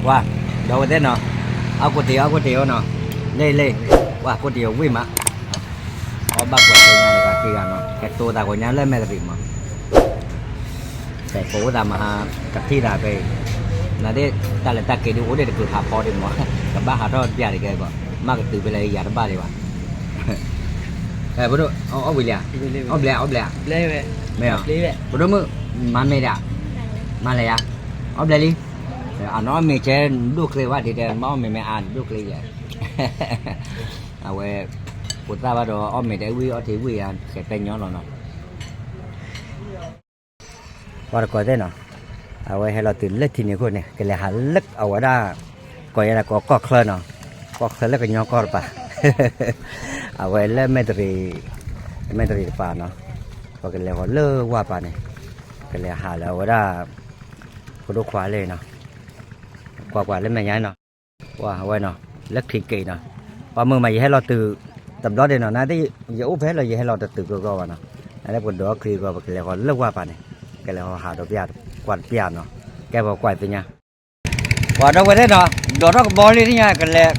ว่าđâu thế nào áo tiêu nào lên qua cô tiêu vui mà ở bắc của tôi này là kia nó cái tôi ta của nhà lên mẹ là gì mà cái phố ta mà cái thi là về là đấy ta là ta kể đi uống để được hạ phò đi mà cái ba hạ đó giờ thì cái mà cái từ về đây giờ nó ba đi mà cái bữa đó ông bị lẹ lê mẹ bữa đó mưa mà mẹ đã mà lẹ ông lẹ đi nói mẹ chơi đuốcเลยว่าที่เดินมองไม่อ่านđuốcเลยvậyเอาไว้ปุตตาว่าดออ้อมไม่ได้วิเอาที่วิอ่ะแค่เป็นย้อนเราเนาะว่าก็ได้เนาะเอาไว้ให้เราตื่นเล็กทีนี้คนเนี่ยก็เลยหาเล็กเอาไว้ได้ก็ยังก็เคลื่อนเนาะก็เคลื่อนแล้วก็ย้อนก็ป่ะเอาไว้แล้วไม่ตรีป่ะเนาะก็เลยว่าเลิกว่าป่ะเนี่ยก็เลยหาแล้วว่าได้ก็ดูขวาเลยเนาะquả lên mày nhái nó quay nó rất kỳ kỳ nó và mưa mày hay lo từ tầm đó đến nó nãy thì dấu phép là gì hay lo từ cơ vào nó đây quần đó khi vào cái này còn lớp qua bàn này cái này họ hạ được bia quạt bia nó cái vào quạt từ nhà quả đâu cái đấy nó đó nó có bò đi nha cái này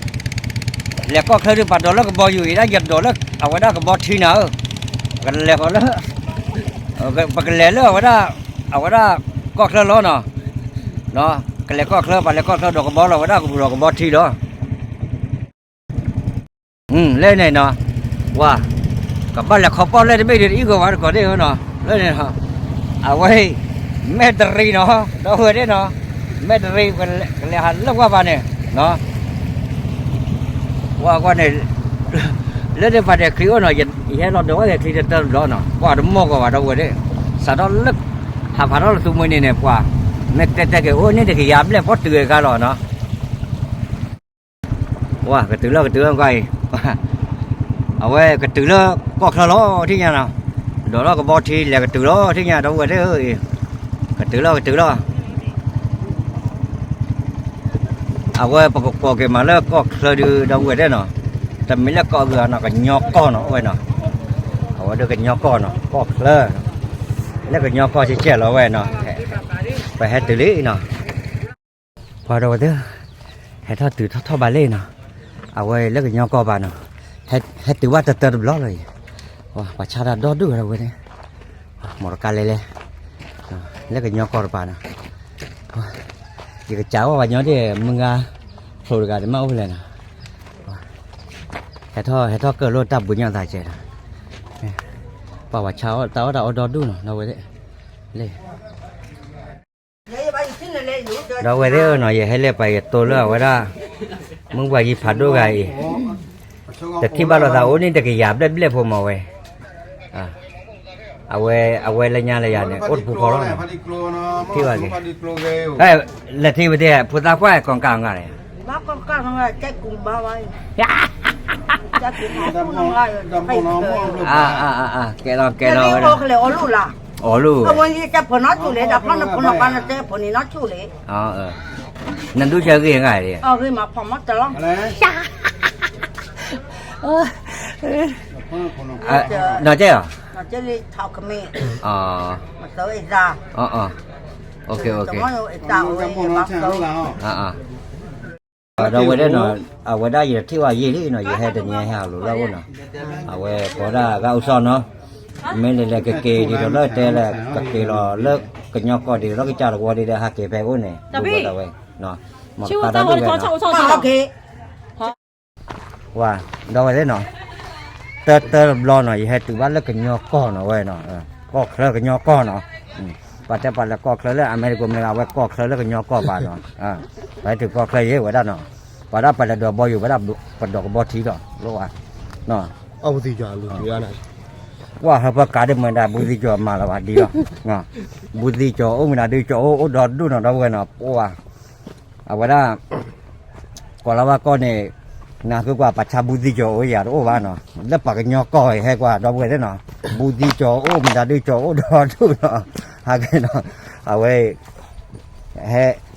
là có khơi được đó nó có bò gì đó giật đó nó ở cái đó có bò thi nữa cái này có nó cái này ở cái đó có khơi nó nó cái này có khơi và có khơi đồ bò là đồ bò thi đó lên này nó wow cả ba là khó bò lên bây giờ ít có đây hơn nó lên này nó à quay mét rì nó đâu hơi đấy nó mét rì cái này hẳn lắm qua này nó qua này lên đây vào để cứu nó hiện hiện nó đó thì tơ đó nó qua đúng mua qua đâu rồi đấy sau đó lấp hàm đó là tụi mình này qua mẹ cái ô này thì cái giáp này phát từ cái lò nó wow cái từ không quay ở đây cái từ đó có khá ló thế nhà nào đó là cái bò thì là cái từ đó thế nhà đâu rồi đấy ơi cái từ đó ở đây có cái mà nó có khơi đi đâu rồi đấy nó tầm mấy là có vừa nó cái nhóc con nó vậy nó ở đây cái nhóc con nó có khơi là cái nhóc con chỉ trẻ nó vậy nó phải hết từ lý nó qua đâu thế hết thao từ thao bà lên nó ở đây là cái nhóc con bà nó hết từ qua từ đó rồi bà cha đã đó được rồi đấy một cái lele là cái nhóc con bà nó cái cháu bà nhớ thì mừng rồi cái máu lên nè hết thao cờ lô tập bún nhau tài trẻ bà cháu tao đã đó đủ rồi đâu vậy đấy lên đâu vậy đấy nói gì hay là bài tôi là vậy đó mừng bài gì phạt đâu cáiแต่ที่บ้านเราตาโอ้นี่แต่กี่หยาบได้เรียกพวกมาเว้ยเอาไว้ระยะเนี่ยอดผู้เขาแล้วที่ว่าสิเอ้ยแล้วที่ประเทศพุทธควายกองกลางอะไรบ้ากองกลางอะไรใจกุ้งบ้าไว้ใจกุ้งบ้าไว้แกเราแต่ไม่บอกเลยอ๋อรู้ล่ะอ๋อรู้เอาวันนี้จะผลนัดชูเลยดับพนักงานจะผลนี้นัดชูเลยอ๋อนั่นดูเชื่อกี่ยังไงดิคือมาพอมัดจะร้องnói chứ à nói chứ đi thao cái mẹ mà tới ra ok ở đâu đây nó ở ngoài đây gì thìว่าgì đấy nó gì hay được nghe hào rồi đâu nó ở ngoài có ra gạo son nó mấy là cái kề thì nó tê là cái kề nó lớp cái nhau coi thì nó cái cha là qua đi để hạ kề về vốn này đúng rồi vậy nó mà ta đã đi về wow đâu vậy nó tơ lo nó gì hay từ bắt lấy cái nhau con nó vậy nó có khơi cái nhau con nó và theo bạn là có khơi là America mình là có khơi là cái nhau con bạn nó phải từ có khơi vậy vậy đó nó và đó phải là đồ bao nhiêu phải là phần đồ bao thí đó đúng không nó ông gì cho luôn cái này wow hợp cả được mình đã bùi gì cho mà là bạn đi đó bùi gì cho ông mình là đi cho ô đọt đu nó đâu vậy nó wow vậy đó còn là con này na cứ qua bắt cha bùi gì cho ôi giờ ô ba nó lớp bạc cái nhỏ còi hay qua đâu vậy đấy nó bùi gì cho ô mình đã đi cho ô đọt đu nó hai cái nó vậy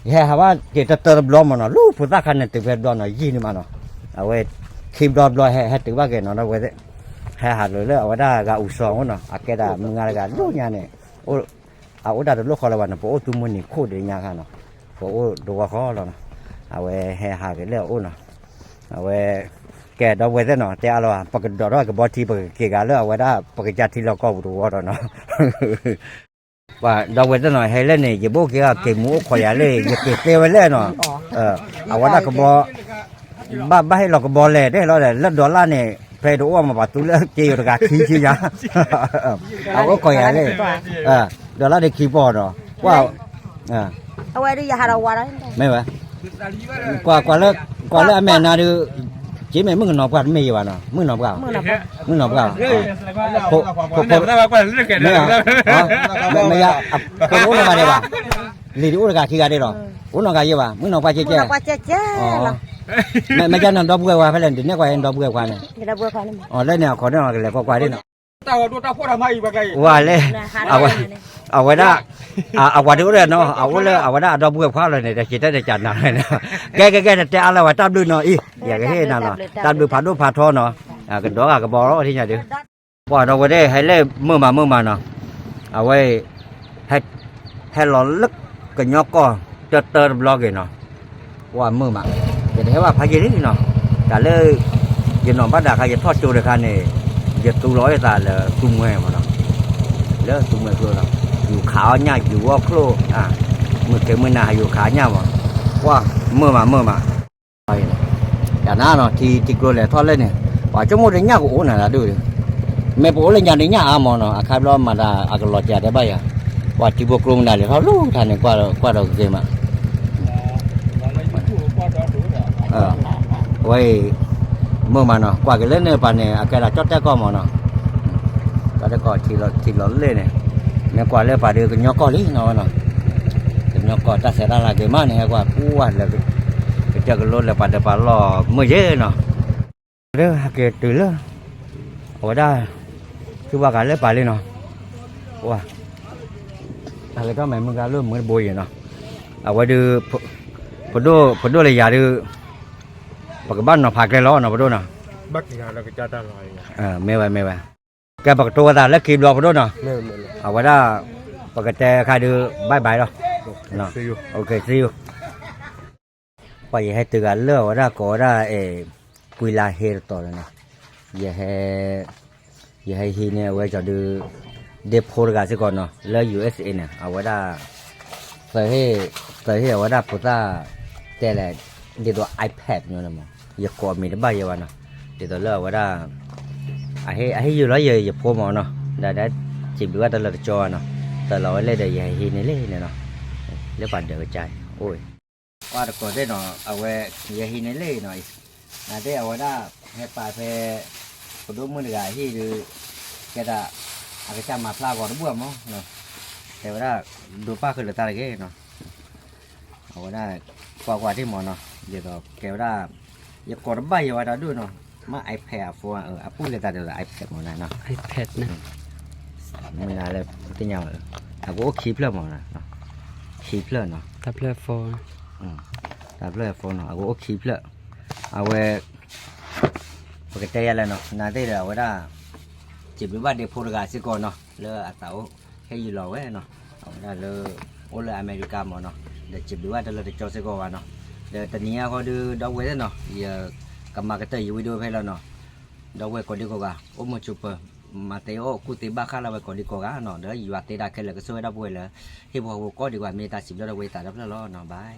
he hả ba chỉ tơ lo mà nó lúc phụ ta khăn này từ về đó nó gì nữa mà nó vậy khi đó lo hay từ ba cái nó đâu vậy đấy hay hạt rồi đấy ở đó gà ủ sòng nó cái đó mình nghe gà lúc nhà này ở đó lúc họ là bạn nó bộ tụi mình khô để nhà cái nó bộ đồ khó rồi เอาไว้ให้หากันเรื่องอู้เนาะเอาไว้แกดอกไว้ซะเนาะแต่เราปกติดอกก็บ่ที่ปกติกันแล้วเอาไว้ได้ปกติที่เราก็รู้ว่าเนาะว่าดอกไว้ซะหน่อยให้เล่นนี่อย่าบ่เกี่ยวกับหมูข่อยเลยอย่าเก็บไว้เลยเนาะเอาไว้ได้ก็บ่บ้าให้เราก็บ่แลได้เราแหละแล้วดอลลาร์นี่ไปดูว่ามาปะตุเลจีอยู่กับขี้ยาเอาก็ข่อยเลยดอลลาร์ได้ขี้บ่เนาะว่าเอาไว้ดิอย่าหาเราว่าได้ไม่วะกว่าแล้วแม่นาดูchỉ mày mừng nộp qua mày gì bà nó mừng nộp vào mày cái uống nó đây bà lì uống cả khi ra đây rồi uống nó cái gì bà mừng nộp qua chơi mày cho nó đop qua phải lên đến qua em đop qua này lên nào có nó lại qua đây nè qua lênเอาไว้ได้เอาไว้ดูเลยเนาะเอาไว้ได้ดอกบัวฟ้าเลยเนี่ยจะได้จัดหน่อยนะแกจะอะไรวะตามดูหน่อยอีอย่างเฮ้ยนั่นเนาะตามดูผ่านดูผ่านท่อเนาะกันดอกกับบ่อที่ไหนดิว่าเราไว้ได้ให้เล่เมื่อมาเนาะเอาไว้ให้หลอนลึกกันยอกก็จะเติมบล็อกเนาะว่าเมื่อมาจะได้ว่าพายนี่เนาะแต่เลยยันนอนบ้านด่าใครจะทอดจูเลยกันนี่จะตู้ร้อยตาเลยตุ้มแห่มาเนาะแล้วตุ้มแห่ตัวเนาะอยู่ขาวเนี่ยอยู่ว่าโคลมือเกมือหน้าอยู่ขาเนี่ยว่าเมื่อมาไปแต่หน้าเนาะที่กลัวเลยทอดเลยเนี่ยว่าจะหมดเลยเนี่ยกูน่ะละดูไม่ปวดเลยอย่างนี้เนี่ยมอเนาะใครรอมาได้ก็รอจะได้ใบว่าที่บวกลงได้เลยเขาลูกท่านเนี่ยกว่าเราเกมไว้เมื่อมาเนาะกว่ากันเล่นเนี่ยป่านเนี่ยอาการจอดแจ้ก็มอเนาะก็ได้ก็ที่เราเล่นเนี่ยเนี่ยกว่าเลยป่าเดือกันยอกก้อนนี้เนาะกันยอกก้อนถ้าเสร็จแล้วเกมมาเนี่ยกว่ากู้ว่าเลยก็จะกันรถเลยป่าเดือป่าล่อมือเยอะเนาะเรื่องเกิดตื่นแล้วเอาได้คือว่ากันเลยป่าเลยเนาะว่าอะไรก็แม่มึงก็เริ่มเหมือนบุยเนาะเอาไว้ดูพอดูเลยอย่าดูปกบ้านเนาะพาแกล้อเนาะพอดูเนาะบักงานเราก็จะได้ลอยไม่ไหวแกปกตัวตาแล้วคีบรอพอดูเนาะเอาไว้ได้ปกติใครดูบายเนาะเนาะโอเคซีอูไปให้ตื่นเลือกว่าได้ก็ได้กุยลาเฮร์ต่อเลยนะอย่าให้ฮีเนี่ยไว้จะดูเดฟโพลกันสิก่อนเนาะแล้ว USA เนี่ยเอาไว้ได้ใส่ให้เอาไว้ได้พุทธะแต่ละเดี๋ยวตัว iPad เนี่ยนะมั้งอย่ากดมีได้บ้างอย่าวันเนาะเดี๋ยวตัวเลือกไว้ได้ให้อยู่แล้วอย่าโพลมอเนาะได้จิบว่าตลอดจอเนาะแต่เราเล่นได้อย่าให้ฮีเนี่ยเล่นเนาะเล่นปั่นเดือดใจโอ้ยว่าแต่ก่อนได้เนาะเอาไว้อย่าฮีเนี่ยเล่นหน่อยน่าได้เอาไว้ได้ให้ป่าเพกระดูกมือหนึ่งที่ดูแกจะอาจจะมาพลาก่อนบ้วมั้งเนาะแต่ว่าดูป้าคือเหลือตาอะไรแกเนาะเอาไว้ได้กว่าที่หมอเนาะเดี๋ยวแกว่าอย่ากดใบอย่าว่าดูเนาะมาไอแพดฟัวพูดเลยตาเดี๋ยวไอแพดหมดนะเนาะไอแพดนะไม่น่าเลยที่ยังเอาก็คีบเพื่อหมดนะเนาะคีบเพื่อเนาะทับเลือฟอทับเลือฟอเนาะเอาก็คีบเพื่อเอาไว้ปกติอะไรเนาะน่าได้เอาไว้ได้จิบหรือว่าเดี๋ยวพูดกันสิก่อนเนาะเลืออัตราให้อยู่รอไว้เนาะเอาได้เลือโอเลอเมริกาหมดเนาะเดี๋ยวจิบหรือว่าเดี๋ยวเราจะโจสิก่อนเนาะเดี๋ยวตอนนี้เขาดูดอกไว้เนาะอย่ากำมากระเตยอยู่วิดีโอให้เราเนาะดอกไว้ก่อนดีกว่าโอ้มาจุบมาเตโอกูตีบ้าข้าเราไปก่อนดีกว่าเนาะเดี๋ยวอยู่วัดเตได้แค่เลยก็ช่วยดอกไว้เลยที่พอกูก็ดีกว่ามีตาสิบดอกไว้ตาดับแล้วเนาะบาย